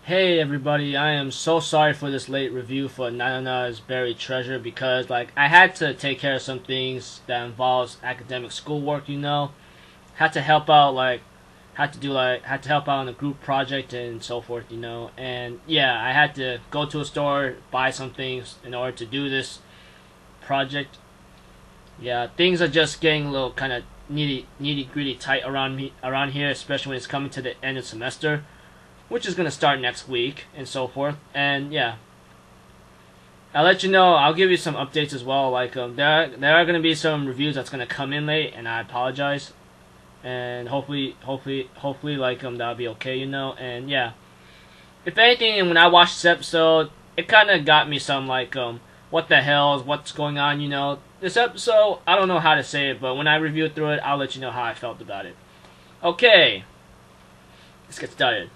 Hey everybody, I am so sorry for this late review for Nanana's Buried Treasure because I had to take care of some things that involves academic schoolwork, Had to help out had to help out on a group project and so forth, And yeah, I had to go to a store, buy some things in order to do this project. Yeah, things are just getting a little kind of nitty gritty tight around here, especially when it's coming to the end of semester, which is going to start next week and so forth. And yeah, I'll let you know. I'll give you some updates as well. There are going to be some reviews that's going to come in late, and I apologize. And hopefully that'll be okay, And yeah, if anything, when I watched this episode, it kind of got me some what the hell is what's going on, This episode, I don't know how to say it, but when I review through it, I'll let you know how I felt about it. Okay, let's get started.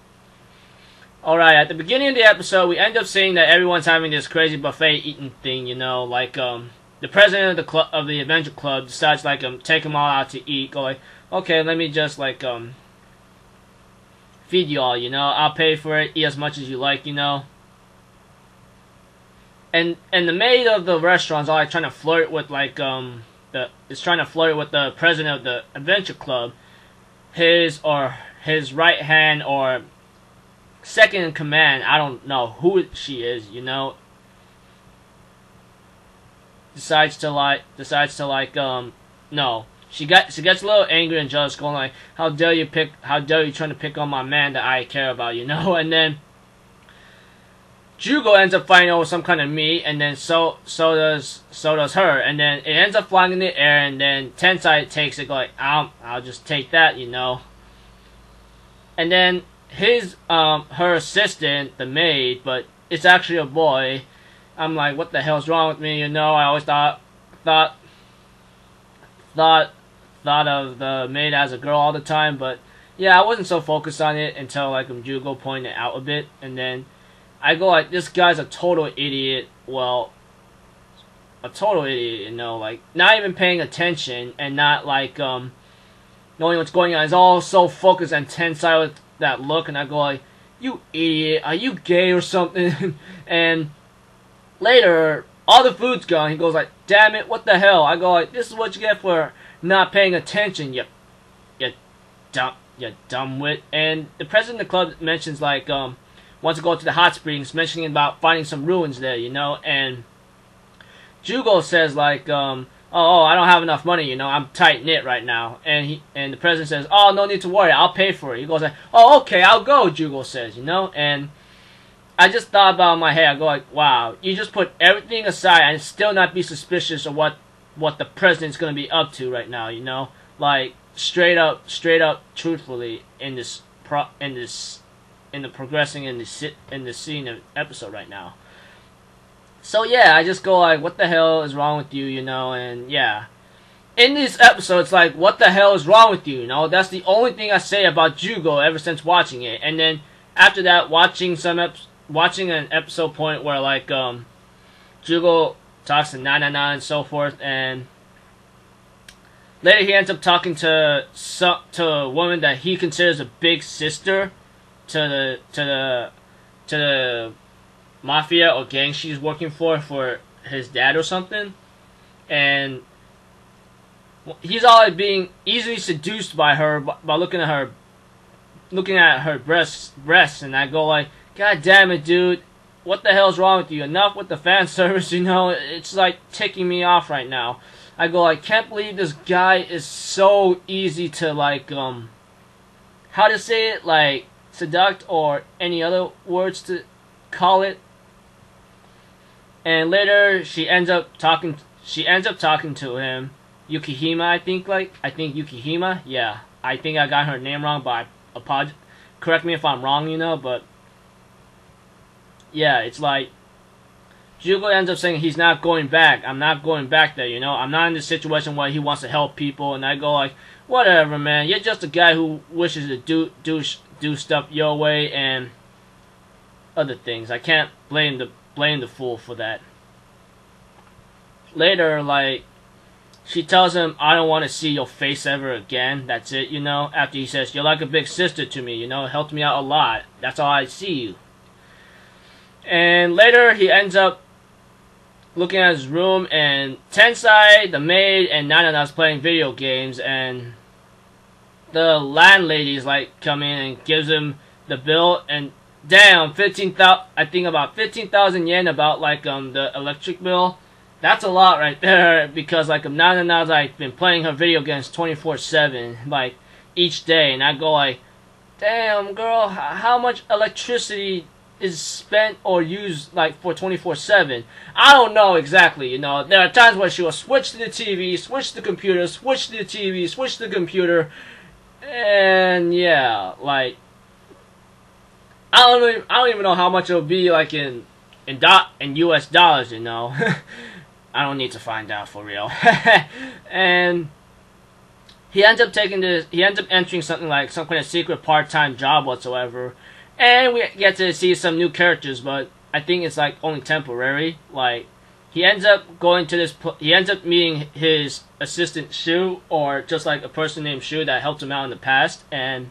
Alright, at the beginning of the episode, we end up seeing that everyone's having this crazy buffet eating thing, the president of the Adventure Club decides, take them all out to eat, go okay, let me just, feed you all, I'll pay for it, eat as much as you like, And the maid of the restaurant's all, trying to flirt with, the president of the Adventure Club, his right hand, or second in command, I don't know who she is, decides to no. She gets a little angry and jealous, going how dare you trying to pick on my man that I care about, And then Jugo ends up fighting over some kind of meat, and then so does her, and then it ends up flying in the air, and then Tensai takes it, I'll just take that, And then her assistant, the maid, but it's actually a boy. I'm like, what the hell's wrong with me? I always thought of the maid as a girl all the time, but yeah, I wasn't so focused on it until Jugo pointed it out a bit, and then I go this guy's a total idiot. Well, a total idiot, not even paying attention and not knowing what's going on. He's all so focused and Tensai with that look, and I go you idiot, are you gay or something? And later, all the food's gone. He goes damn it, what the hell? I go this is what you get for not paying attention, you dumbwit. And the president of the club mentions wants to go to the hot springs, mentioning about finding some ruins there, And Jugo says oh, I don't have enough money, I'm tight-knit right now. And the president says, oh, no need to worry, I'll pay for it. He goes oh, okay, I'll go, Jugo says, And I just thought about it in my head, I go wow, you just put everything aside and still not be suspicious of what the president's going to be up to right now, straight up, truthfully, in the progressing in the scene of episode right now. So yeah, I just go what the hell is wrong with you, And yeah, in this episode, it's what the hell is wrong with you, That's the only thing I say about Jugo ever since watching it. And then after that, watching an episode point where Jugo talks to Nanana and so forth, and later he ends up talking to a woman that he considers a big sister to the mafia or gang she's working for his dad or something, and he's all being easily seduced by her by looking at her breasts, and I go god damn it, dude, what the hell's wrong with you? Enough with the fan service, It's ticking me off right now. I go I can't believe this guy is so easy to how to say it, seduct or any other words to call it. And later she ends up talking to him, Yukihima, I think Yukihima, yeah, I think I got her name wrong, but I apologize, correct me if I'm wrong, but yeah, it's Jugo ends up saying he's not going back. I'm not going back there, I'm not in this situation where he wants to help people, and I go whatever, man, you're just a guy who wishes to do stuff your way and other things. I can't blame the fool for that. Later, she tells him, I don't want to see your face ever again. That's it, After he says, you're like a big sister to me, helped me out a lot. That's all I see you. And later he ends up looking at his room, and Tensai, the maid, and Nanana's playing video games, and the landlady's like come in and gives him the bill, and damn, 15,000, I think about 15,000 yen, about like the electric bill. That's a lot right there, because like Nanana's like been playing her video games 24/7, like each day, and I go like, damn girl, how much electricity is spent or used like for 24/7? I don't know exactly, you know. There are times where she will switch to the TV, switch to the computer, switch to the TV, switch to the computer, and yeah, like I don't even know how much it'll be like in US dollars, you know. I don't need to find out for real. And he ends up entering something like some kind of secret part-time job whatsoever. And we get to see some new characters, but I think it's like only temporary. Like he ends up meeting his assistant Shu, or just like a person named Shu that helped him out in the past, and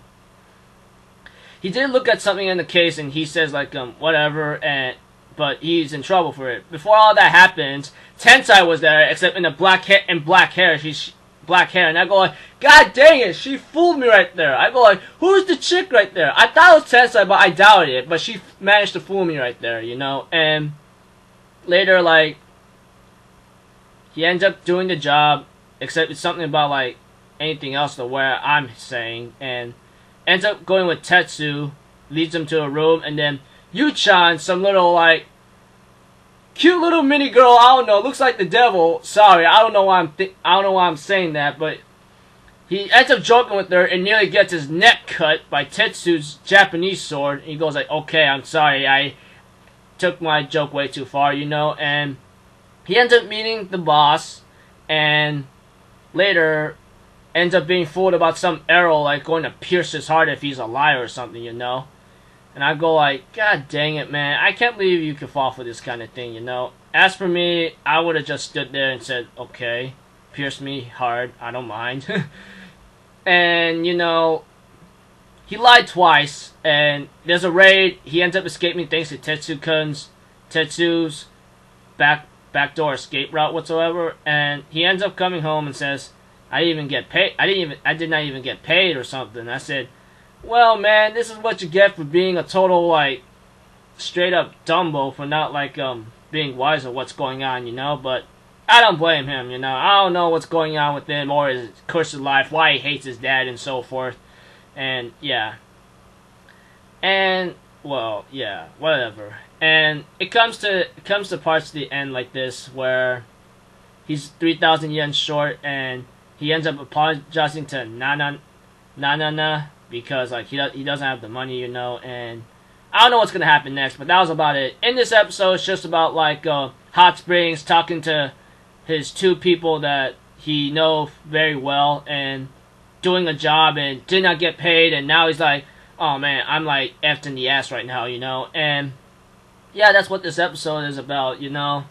he did look at something in the case, and he says like whatever, but he's in trouble for it. Before all that happens, Tensai was there, except in the black hair. She's black hair, and I go like, God dang it, she fooled me right there. I go like, who's the chick right there? I thought it was Tensai, but I doubted it. But she managed to fool me right there, you know. And later, like, he ends up doing the job, except it's something about like anything else to where I'm saying, and ends up going with Tetsu, leads him to a room, and then Yu-chan, some little like cute little mini girl, I don't know, looks like the devil. Sorry, I don't know why I'm saying that, but he ends up joking with her and nearly gets his neck cut by Tetsu's Japanese sword. And he goes like, okay, I'm sorry, I took my joke way too far, you know. And he ends up meeting the boss, and later ends up being fooled about some arrow like going to pierce his heart if he's a liar or something, you know. And I go like, God dang it, man, I can't believe you could fall for this kind of thing, you know. As for me, I would have just stood there and said, okay, pierce me hard, I don't mind. And, you know, he lied twice, and there's a raid. He ends up escaping thanks to Tetsu's backdoor escape route whatsoever, and he ends up coming home and says, I did not even get paid or something. I said, well, man, this is what you get for being a total, like, straight up Dumbo, for not, like, being wise of what's going on, you know. But I don't blame him, you know. I don't know what's going on with him or his cursed life, why he hates his dad and so forth. And, yeah. And, well, yeah, whatever. And it comes to parts of the end like this, where he's 3,000 yen short, and he ends up apologizing to Nanana, because like he doesn't have the money, you know. And I don't know what's gonna happen next, but that was about it. In this episode, it's just about like Hot Springs talking to his two people that he knows very well, and doing a job and did not get paid, and now he's like, oh man, I'm like effed in the ass right now, you know. And yeah, that's what this episode is about, you know.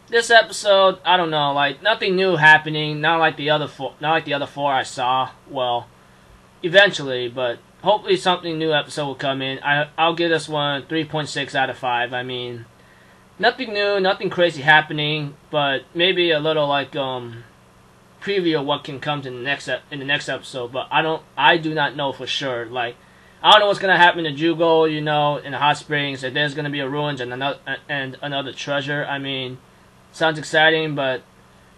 This episode, I don't know, like nothing new happening, not like the other four I saw. Well, eventually, but hopefully something new episode will come in. I'll give this one 3.6 out of 5. I mean, nothing new, nothing crazy happening, but maybe a little like preview of what can come to the next episode. But I do not know for sure. Like, I don't know what's gonna happen to Jugo, you know, in the hot springs. If there's gonna be a ruins and another treasure. I mean, sounds exciting, but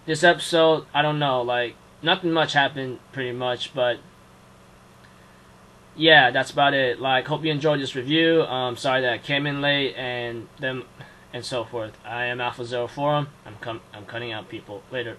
this episode, I don't know. Like, nothing much happened, pretty much, but yeah, that's about it. Like, hope you enjoyed this review. Sorry that I came in late and so forth. I am Alpha Zero Forum. I'm cutting out people later.